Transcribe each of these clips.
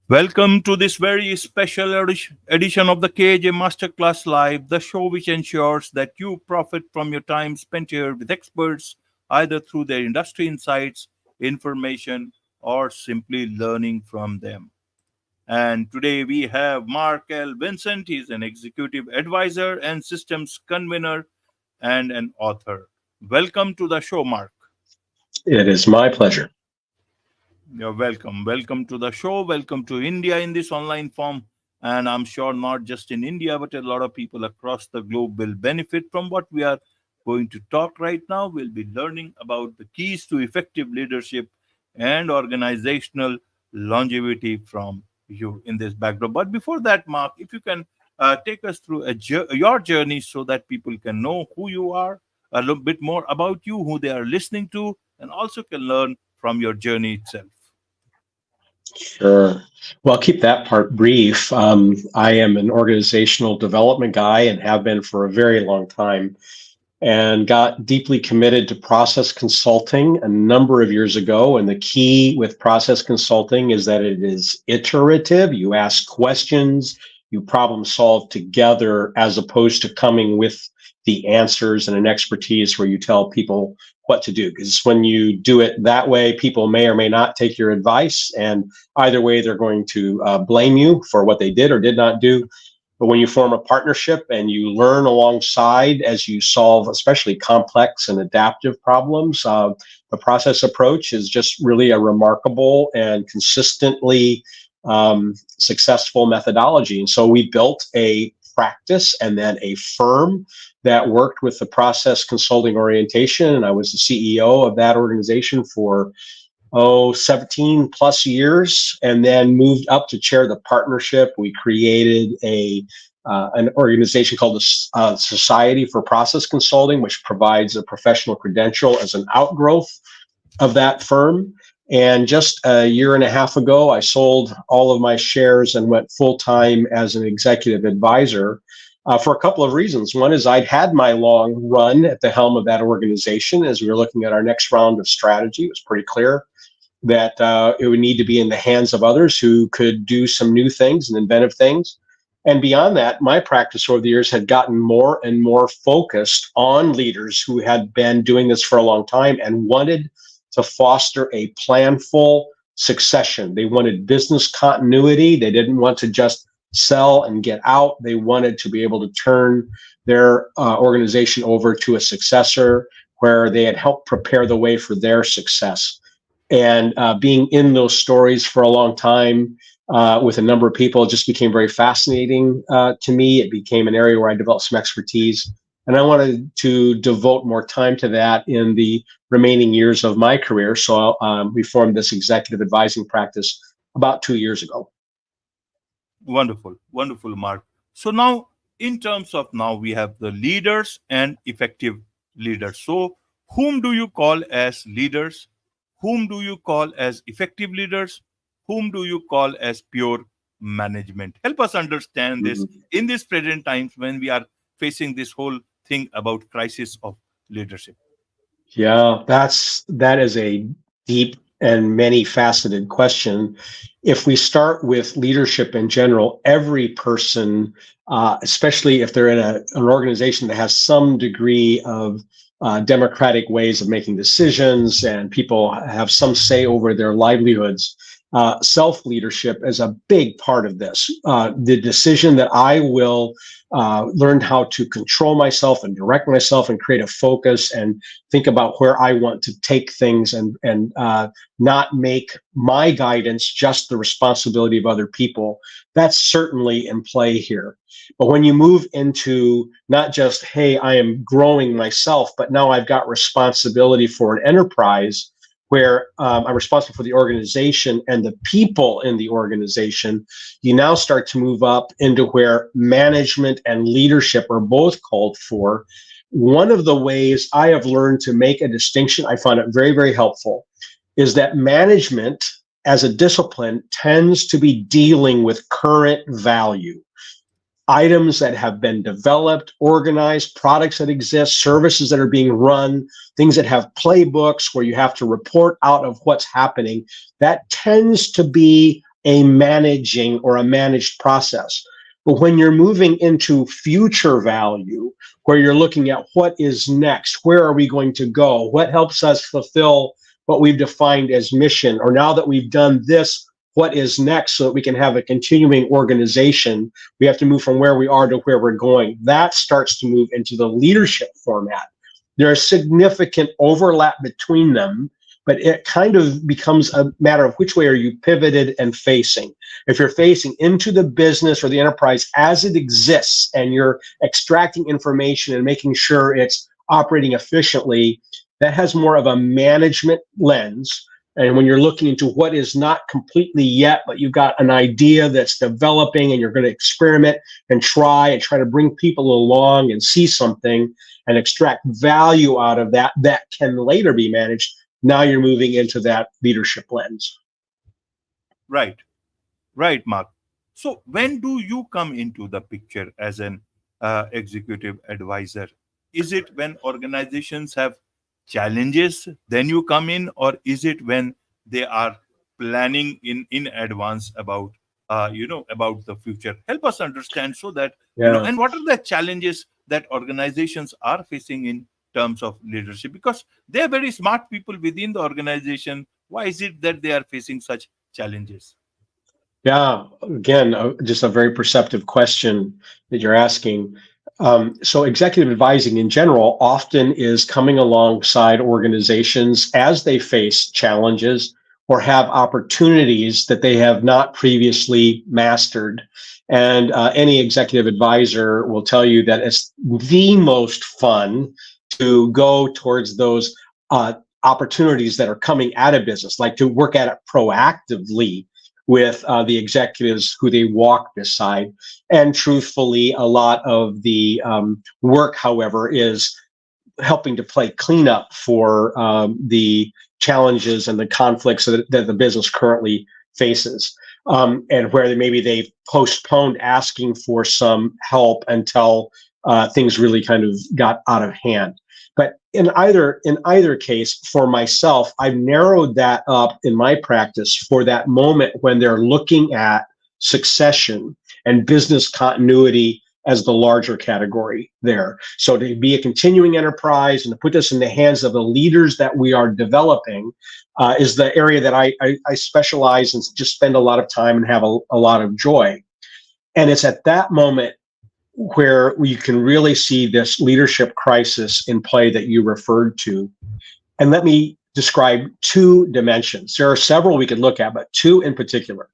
Welcome to this very special edition of the KJ Masterclass Live, the show which ensures that you profit from your time spent here with experts, either through their industry insights, information, or simply learning from them. And today we have Mark L. Vincent. He's an executive advisor and systems convener and an author. Welcome to the show, Mark. It is my pleasure. You're welcome. Welcome to the show. Welcome to India in this online form. And I'm sure not just in India, but a lot of people across the globe will benefit from what we are going to talk right now. We'll be learning about the keys to effective leadership and organizational longevity from you in this backdrop. But before that, Mark, if you can take us through your journey so that people can know who you are, a little bit more about you, who they are listening to, and also can learn from your journey itself. Sure. Well, I'll keep that part brief. I am an organizational development guy and have been for a very long time, and got deeply committed to process consulting a number of years ago. And the key with process consulting is that it is iterative. You ask questions, you problem solve together, as opposed to coming with the answers and an expertise where you tell people what to do. Because when you do it that way, people may or may not take your advice. And either way, they're going to blame you for what they did or did not do. But when you form a partnership and you learn alongside as you solve, especially complex and adaptive problems, the process approach is just really a remarkable and consistently successful methodology. And so we built a practice and then a firm that worked with the process consulting orientation. And I was the CEO of that organization for 17 plus years, and then moved up to chair the partnership. We created an organization called the Society for Process Consulting, which provides a professional credential as an outgrowth of that firm. And just a year and a half ago, I sold all of my shares and went full-time as an executive advisor for a couple of reasons. One is I'd had my long run at the helm of that organization. As we were looking at our next round of strategy, it was pretty clear that it would need to be in the hands of others who could do some new things and inventive things. And beyond that, my practice over the years had gotten more and more focused on leaders who had been doing this for a long time and wanted to foster a planful succession. They wanted business continuity. They didn't want to just sell and get out. They wanted to be able to turn their organization over to a successor where they had helped prepare the way for their success. And being in those stories for a long time with a number of people, it just became very fascinating to me. It became an area where I developed some expertise. And I wanted to devote more time to that in the remaining years of my career. So we formed this executive advising practice about 2 years ago. Wonderful, wonderful, Mark. So now, in terms of now, we have the leaders and effective leaders. So whom do you call as leaders? Whom do you call as effective leaders? Whom do you call as pure management? Help us understand this in these present times when we are facing this whole thing about crisis of leadership. Yeah, that is a deep and many faceted question. If we start with leadership in general, every person, especially if they're in an organization that has some degree of democratic ways of making decisions and people have some say over their livelihoods, self-leadership is a big part of this. The decision that I will learn how to control myself and direct myself and create a focus and think about where I want to take things and not make my guidance just the responsibility of other people. That's certainly in play here. But when you move into not just, hey, I am growing myself, but now I've got responsibility for an enterprise where I'm responsible for the organization and the people in the organization, you now start to move up into where management and leadership are both called for. One of the ways I have learned to make a distinction, I find it very, very helpful, is that management as a discipline tends to be dealing with current value. Items that have been developed, organized, products that exist, services that are being run, things that have playbooks where you have to report out of what's happening. That tends to be a managing or a managed process. But when you're moving into future value, where you're looking at what is next, where are we going to go, what helps us fulfill what we've defined as mission, or now that we've done this, what is next so that we can have a continuing organization, we have to move from where we are to where we're going. That starts to move into the leadership format. There's significant overlap between them, but it kind of becomes a matter of which way are you pivoted and facing. If you're facing into the business or the enterprise as it exists and you're extracting information and making sure it's operating efficiently, that has more of a management lens. And when you're looking into what is not completely yet, but you've got an idea that's developing and you're going to experiment and try to bring people along and see something and extract value out of that that can later be managed, now you're moving into that leadership lens. Right. Right, Mark. So when do you come into the picture as an executive advisor? Is it when organizations have challenges, then you come in, or is it when they are planning in advance about about the future? Help us understand so that Yeah. and what are the challenges that organizations are facing in terms of leadership? Because they are very smart people within the organization. Why is it that they are facing such challenges? Yeah, again, just a very perceptive question that you're asking. So, executive advising in general often is coming alongside organizations as they face challenges or have opportunities that they have not previously mastered. And any executive advisor will tell you that it's the most fun to go towards those opportunities that are coming out of business, like to work at it proactively with the executives who they walk beside. And truthfully, a lot of the work, however, is helping to play cleanup for the challenges and the conflicts that the business currently faces. And where maybe they've postponed asking for some help until things really kind of got out of hand. But in either case, for myself, I've narrowed that up in my practice for that moment when they're looking at succession and business continuity as the larger category there. So to be a continuing enterprise and to put this in the hands of the leaders that we are developing is the area that I specialize and just spend a lot of time and have a lot of joy. And it's at that moment where you can really see this leadership crisis in play that you referred to. And let me describe two dimensions. There are several we could look at, but two in particular.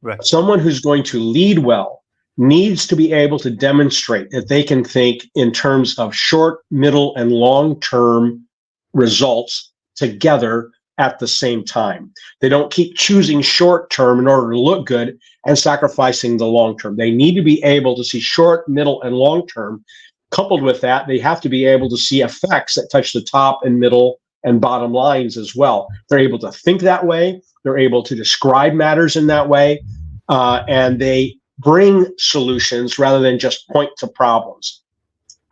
Right. Someone who's going to lead well needs to be able to demonstrate that they can think in terms of short, middle, and long-term results together at the same time. They don't keep choosing short term in order to look good and sacrificing the long term. They need to be able to see short, middle, and long term. Coupled with that, they have to be able to see effects that touch the top and middle and bottom lines as well. They're able to think that way. They're able to describe matters in that way. And they bring solutions rather than just point to problems.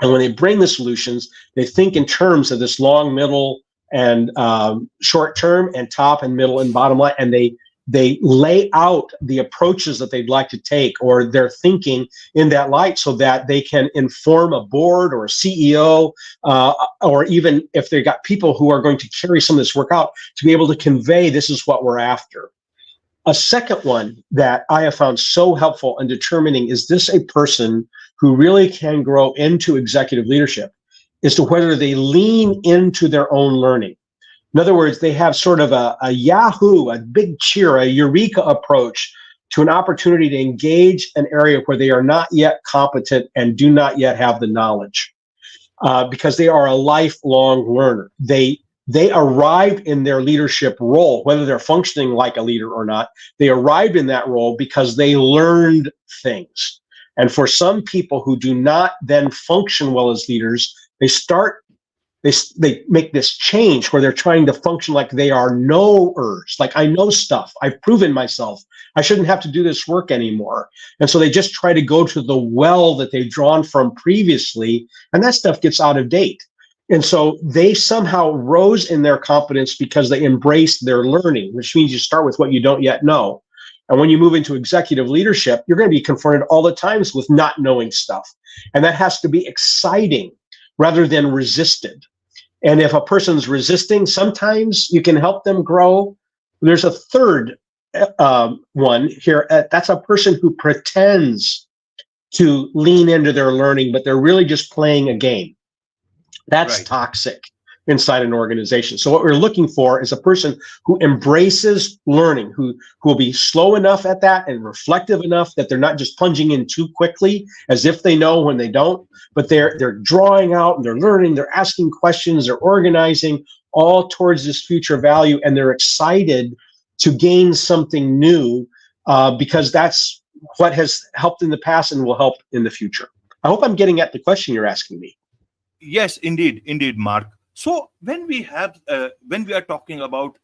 And when they bring the solutions, they think in terms of this long, middle, and short term, and top and middle and bottom line, and they lay out the approaches that they'd like to take or their thinking in that light so that they can inform a board or a CEO, or even if they've got people who are going to carry some of this work out, to be able to convey this is what we're after. A second one that I have found so helpful in determining is this a person who really can grow into executive leadership is to whether they lean into their own learning. In other words, they have sort of a Yahoo, a big cheer, a eureka approach to an opportunity to engage an area where they are not yet competent and do not yet have the knowledge, because they are a lifelong learner. They arrived in their leadership role, whether they're functioning like a leader or not. They arrived in that role because they learned things. And for some people who do not then function well as leaders, they make this change where they're trying to function like they are knowers, like I know stuff, I've proven myself, I shouldn't have to do this work anymore. And so they just try to go to the well that they've drawn from previously, and that stuff gets out of date. And so they somehow rose in their competence because they embraced their learning, which means you start with what you don't yet know. And when you move into executive leadership, you're going to be confronted all the times with not knowing stuff. And that has to be exciting rather than resisted. And if a person's resisting, sometimes you can help them grow. There's a third one here. That's a person who pretends to lean into their learning, but they're really just playing a game. That's Right. toxic inside an organization. So what we're looking for is a person who embraces learning, who will be slow enough at that and reflective enough that they're not just plunging in too quickly as if they know when they don't, but they're drawing out and they're learning, they're asking questions, they're organizing all towards this future value, and they're excited to gain something new because that's what has helped in the past and will help in the future. I hope I'm getting at the question you're asking me. Yes, indeed, indeed, Mark. So when we are talking about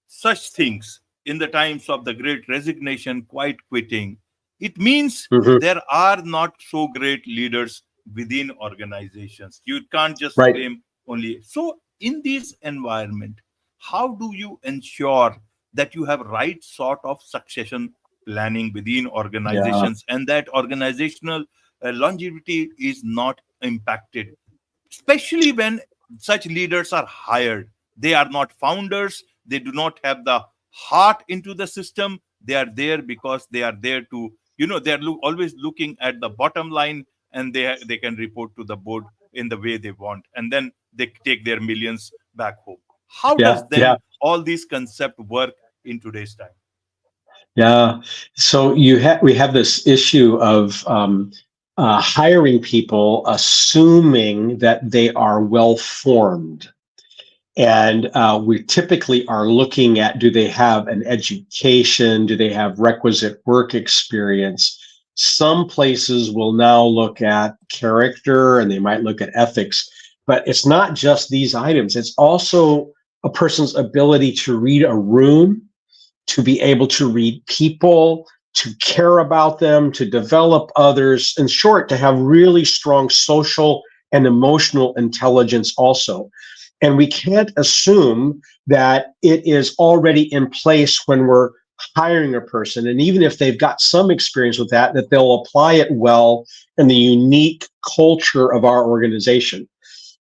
such things in the times of the great resignation, quiet quitting, it means Mhm. there are not so great leaders within organizations. You can't just Right. claim only. So in this environment, how do you ensure that you have right sort of succession planning within Yeah. organizations and that organizational longevity is not impacted, especially when such leaders are hired? They are not founders, they do not have the heart into the system. They are there because they are there to, they are always looking at the bottom line, and they can report to the board in the way they want, and then they take their millions back home. How Yeah. does Yeah. then all these concept work in today's time? Yeah. So we have this issue of hiring people, assuming that they are well formed, and we typically are looking at, do they have an education? Do they have requisite work experience? Some places will now look at character and they might look at ethics, but it's not just these items. It's also a person's ability to read a room, to be able to read people, to care about them, to develop others. In short, to have really strong social and emotional intelligence also. And we can't assume that it is already in place when we're hiring a person. And even if they've got some experience with that, that they'll apply it well in the unique culture of our organization.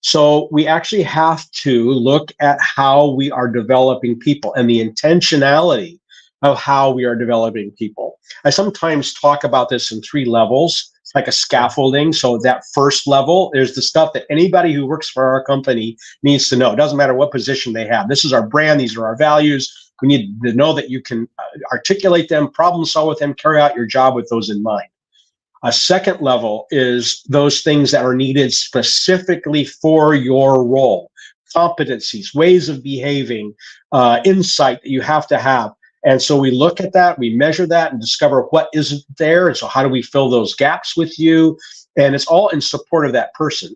So we actually have to look at how we are developing people and the intentionality of how we are developing people. I sometimes talk about this in three levels. It's like a Right. scaffolding. So that first level, there's the stuff that anybody who works for our company needs to know. It doesn't matter what position they have. This is our brand. These are our values. We need to know that you can articulate them, problem solve with them, carry out your job with those in mind. A second level is those things that are needed specifically for your role, competencies, ways of behaving, insight that you have to have. And so we look at that, we measure that, and discover what isn't there. And so, how do we fill those gaps with you? And it's all in support of that person.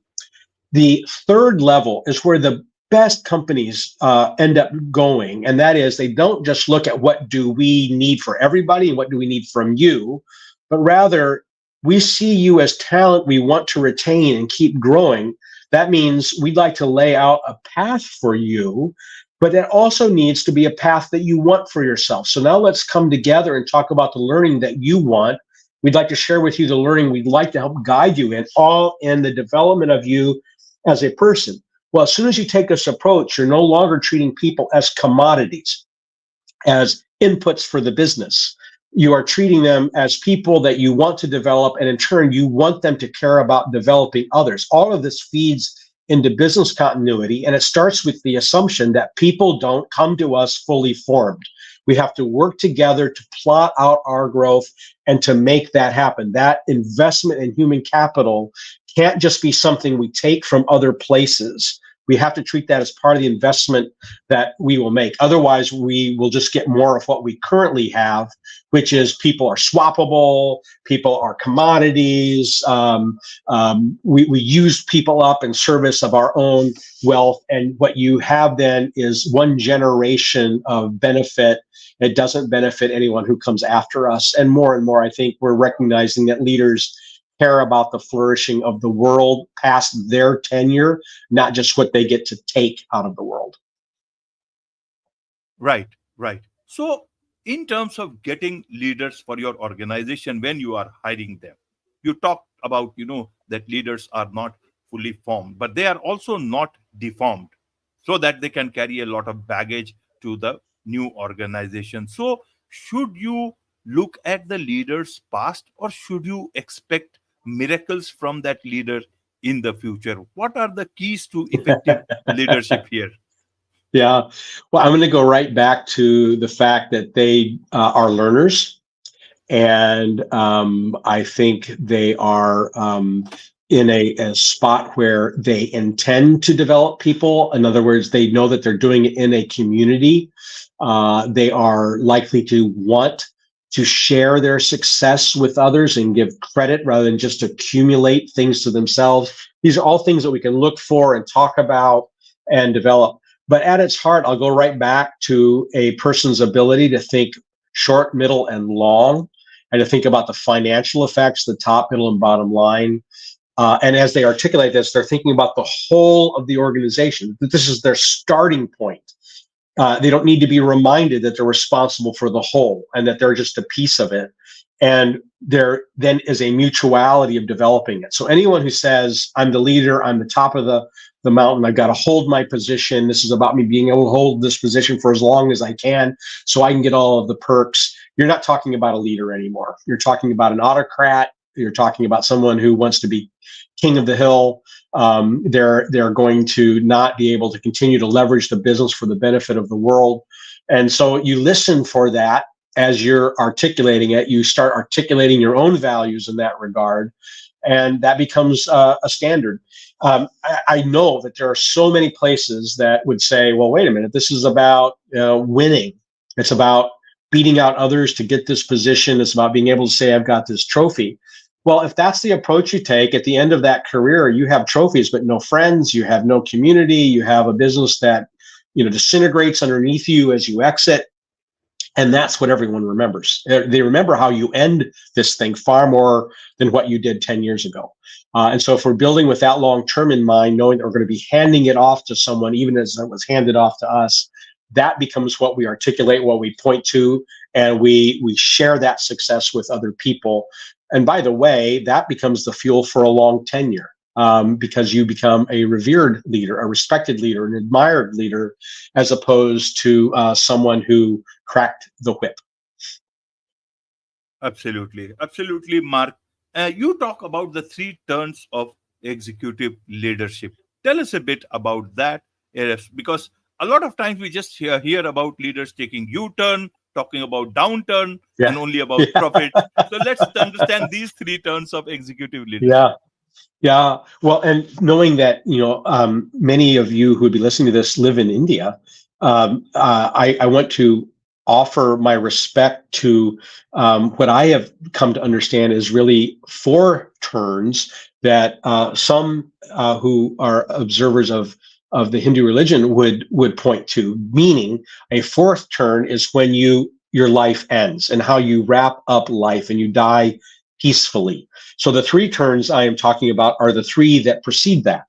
The third level is where the best companies end up going, and that is they don't just look at what do we need for everybody and what do we need from you, but rather we see you as talent we want to retain and keep growing. That means we'd like to lay out a path for you, but it also needs to be a path that you want for yourself. So now let's come together and talk about the learning that you want. We'd like to share with you the learning we'd like to help guide you in, all in the development of you as a person. Well, as soon as you take this approach, you're no longer treating people as commodities, as inputs for the business. You are treating them as people that you want to develop, and in turn, you want them to care about developing others. All of this feeds into business continuity, and it starts with the assumption that people don't come to us fully formed. We have to work together to plot out our growth and to make that happen. That investment in human capital can't just be something we take from other places. We have to treat that as part of the investment that we will make. Otherwise, we will just get more of what we currently have, which is people are swappable, people are commodities. We use people up in service of our own wealth. And what you have then is one generation of benefit. It doesn't benefit anyone who comes after us. And more, I think we're recognizing that leaders care about the flourishing of the world past their tenure, not just what they get to take out of the world. Right, right. So in terms of getting leaders for your organization when you are hiring them, you talked about, that leaders are not fully formed, but they are also not deformed, so that they can carry a lot of baggage to the new organization. So should you look at the leader's past, or should you expect miracles from that leader in the future? What are the keys to effective leadership here? Yeah. Well, I'm going to go right back to the fact that they are learners. And I think they are in a spot where they intend to develop people. In other words, they know that they're doing it in a community. They are likely to want to share their success with others and give credit rather than just accumulate things to themselves. These are all things that we can look for and talk about and develop. But at its heart, I'll go right back to a person's ability to think short, middle, and long, and to think about the financial effects, the top, middle, and bottom line. And as they articulate this, they're thinking about the whole of the organization. This is their starting point. They don't need to be reminded that they're responsible for the whole and that they're just a piece of it. And there then is a mutuality of developing it. So anyone who says, I'm the leader, I'm the top of the mountain, I've got to hold my position, this is about me being able to hold this position for as long as I can so I can get all of the perks, you're not talking about a leader anymore. You're talking about an autocrat. You're talking about someone who wants to be king of the hill. They're going to not be able to continue to leverage the business for the benefit of the world. And so you listen for that as you're articulating it. You start articulating your own values in that regard, and that becomes a standard. I know that there are so many places that would say, well, wait a minute, this is about winning. It's about beating out others to get this position. It's about being able to say, I've got this trophy. Well, if that's the approach you take, at the end of that career, you have trophies, but no friends, you have no community, you have a business that, disintegrates underneath you as you exit. And that's what everyone remembers. They remember how you end this thing far more than what you did 10 years ago. And so if we're building with that long term in mind, knowing that we're going to be handing it off to someone, even as it was handed off to us, that becomes what we articulate, what we point to, and we share that success with other people. And by the way, that becomes the fuel for a long tenure, because you become a revered leader, a respected leader, an admired leader, as opposed to someone who cracked the whip. Absolutely. Absolutely, Mark. You talk about the three turns of executive leadership. Tell us a bit about that, yes, because a lot of times we just hear about leaders taking U-turn, talking about downturn, Yeah. and only about profit. So let's understand these three turns of executive leadership. Yeah. Yeah. Well, and knowing that, many of you who would be listening to this live in India, I want to offer my respect to what I have come to understand is really four turns that some who are observers of the Hindu religion would point to. Meaning, a fourth turn is when your life ends and how you wrap up life and you die peacefully. So the three turns I am talking about are the three that precede that.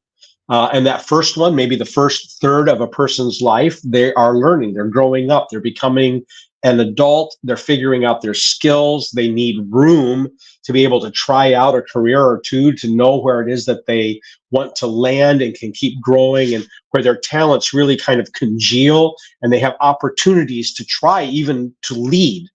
And that first one, maybe the first third of a person's life, they are learning, they're growing up, they're becoming an adult, they're figuring out their skills, they need room to be able to try out a career or two, to know where it is that they want to land and can keep growing, and where their talents really kind of congeal and they have opportunities to try even to lead.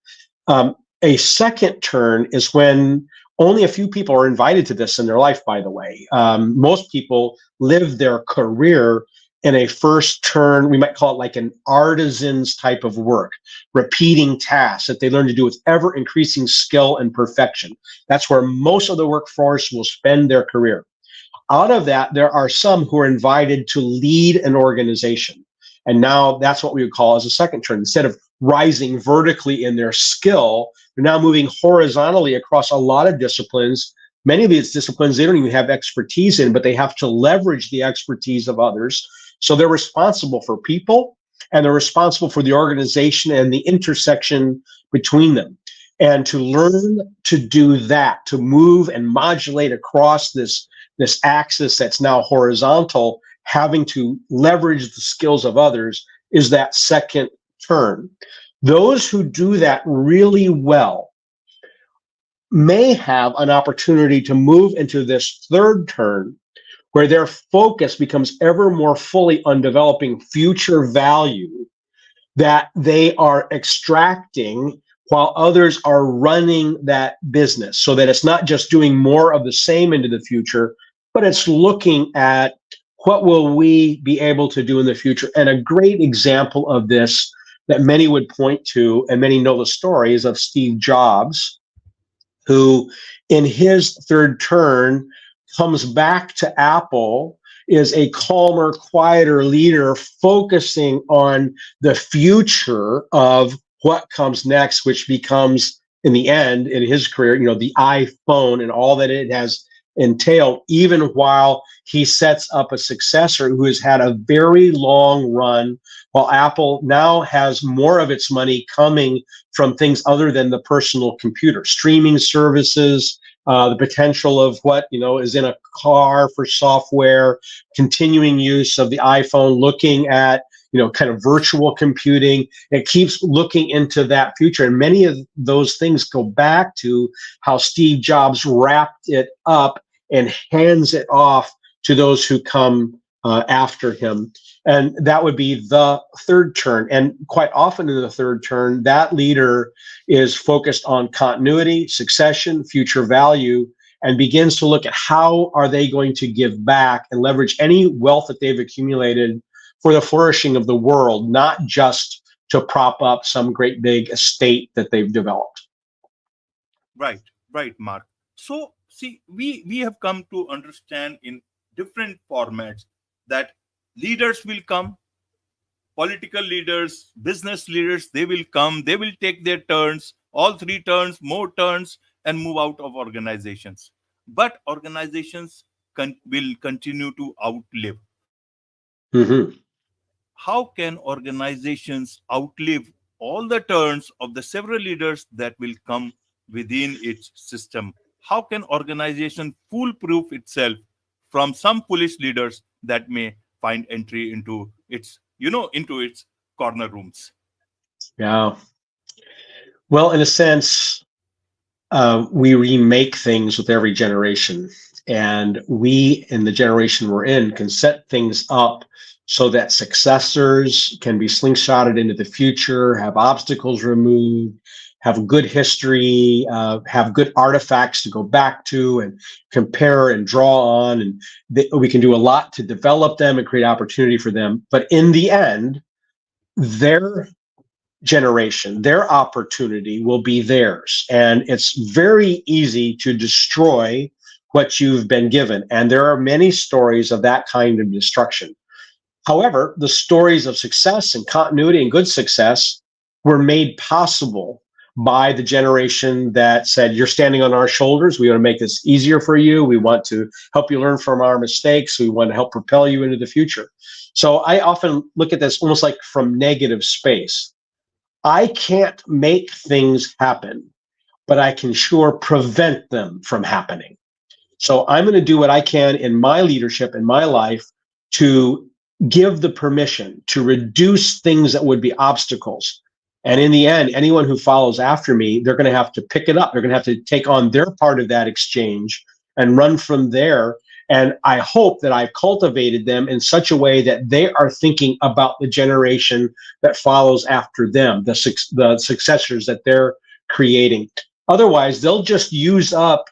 A second turn is when only a few people are invited to this in their life, by the way. Most people live their career in a first turn, we might call it like an artisan's type of work, repeating tasks that they learn to do with ever increasing skill and perfection. That's where most of the workforce will spend their career. Out of that, there are some who are invited to lead an organization. And now that's what we would call as a second turn. Instead of rising vertically in their skill, they're now moving horizontally across a lot of disciplines. Many of these disciplines they don't even have expertise in, but they have to leverage the expertise of others. So they're responsible for people, and they're responsible for the organization and the intersection between them. And to learn to do that, to move and modulate across this axis that's now horizontal, having to leverage the skills of others, is that second turn. Those who do that really well may have an opportunity to move into this third turn where their focus becomes ever more fully on developing future value that they are extracting while others are running that business, so that it's not just doing more of the same into the future, but it's looking at what will we be able to do in the future. And a great example of this that many would point to, and many know the story, is of Steve Jobs, who in his third turn comes back to Apple, is a calmer, quieter leader focusing on the future of what comes next, which becomes, in the end, in his career, the iPhone and all that it has entailed, even while he sets up a successor who has had a very long run, while Apple now has more of its money coming from things other than the personal computer, streaming services, the potential of what is in a car for software, continuing use of the iPhone, looking at kind of virtual computing. It keeps looking into that future, and many of those things go back to how Steve Jobs wrapped it up and hands it off to those who come after him. And that would be the third turn. And quite often in the third turn, that leader is focused on continuity, succession, future value, and begins to look at how are they going to give back and leverage any wealth that they've accumulated for the flourishing of the world, not just to prop up some great big estate that they've developed. Right, right, Mark. So, see, we have come to understand in different formats that leaders will come, political leaders, business leaders, they will come, they will take their turns, all three turns, more turns, and move out of organizations. But organizations will continue to outlive. Mm-hmm. How can organizations outlive all the turns of the several leaders that will come within its system? How can organization foolproof itself from some foolish leaders that may find entry into its, into its corner rooms? Yeah. Well, in a sense, we remake things with every generation. And we, in the generation we're in, can set things up so that successors can be slingshotted into the future, have obstacles removed, have good history, have good artifacts to go back to and compare and draw on. And we can do a lot to develop them and create opportunity for them. But in the end, their generation, their opportunity will be theirs. And it's very easy to destroy what you've been given. And there are many stories of that kind of destruction. However, the stories of success and continuity and good success were made possible by the generation that said, you're standing on our shoulders. We want to make this easier for you. We want to help you learn from our mistakes. We want to help propel you into the future. So I often look at this almost like from negative space. I can't make things happen, but I can sure prevent them from happening. So I'm going to do what I can in my leadership, in my life, to give the permission to reduce things that would be obstacles. And in the end, anyone who follows after me, they're going to have to pick it up. They're going to have to take on their part of that exchange and run from there. And I hope that I've cultivated them in such a way that they are thinking about the generation that follows after them, the successors that they're creating. Otherwise, they'll just use up.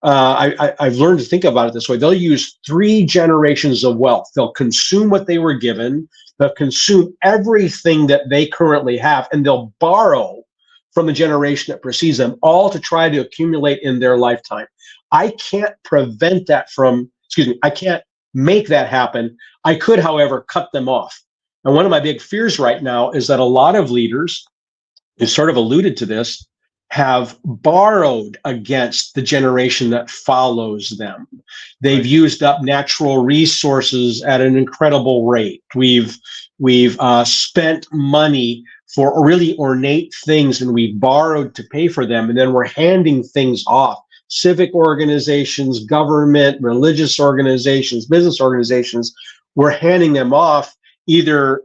I've learned to think about it this way. They'll use 3 generations of wealth. They'll consume what they were given. They'll consume everything that they currently have, and they'll borrow from the generation that precedes them, all to try to accumulate in their lifetime. I can't prevent that I can't make that happen. I could, however, cut them off. And one of my big fears right now is that a lot of leaders, who sort of alluded to this, have borrowed against the generation that follows them. They've used up natural resources at an incredible rate. We've spent money for really ornate things, and we've borrowed to pay for them, and then we're handing things off. Civic organizations, government, religious organizations, business organizations, we're handing them off, either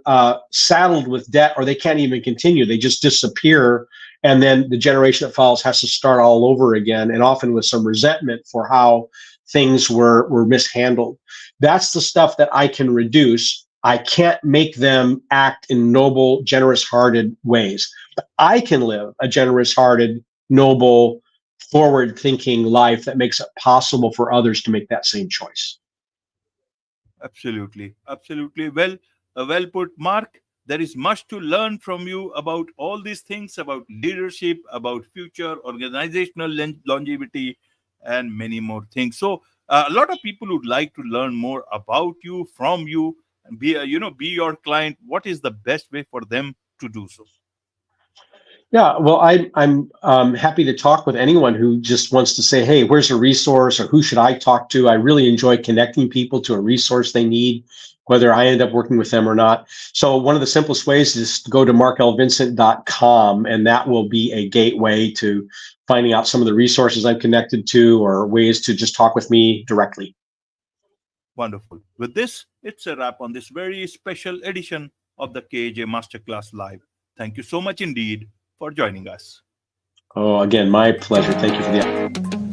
saddled with debt or they can't even continue. They just disappear. And then the generation that follows has to start all over again, and often with some resentment for how things were mishandled. That's the stuff that I can reduce. I can't make them act in noble, generous-hearted ways. But I can live a generous-hearted, noble, forward-thinking life that makes it possible for others to make that same choice. Absolutely, absolutely. Well put, Mark. There is much to learn from you about all these things, about leadership, about future, organizational longevity, and many more things. So, a lot of people would like to learn more about you, from you, and be your client. What is the best way for them to do so? Yeah, well, I'm happy to talk with anyone who just wants to say, hey, where's a resource or who should I talk to? I really enjoy connecting people to a resource they need, whether I end up working with them or not. So one of the simplest ways is to go to marklvincent.com, and that will be a gateway to finding out some of the resources I'm connected to or ways to just talk with me directly. Wonderful. With this, it's a wrap on this very special edition of the KJ Masterclass Live. Thank you so much indeed for joining us. Oh, again, my pleasure. Thank you for the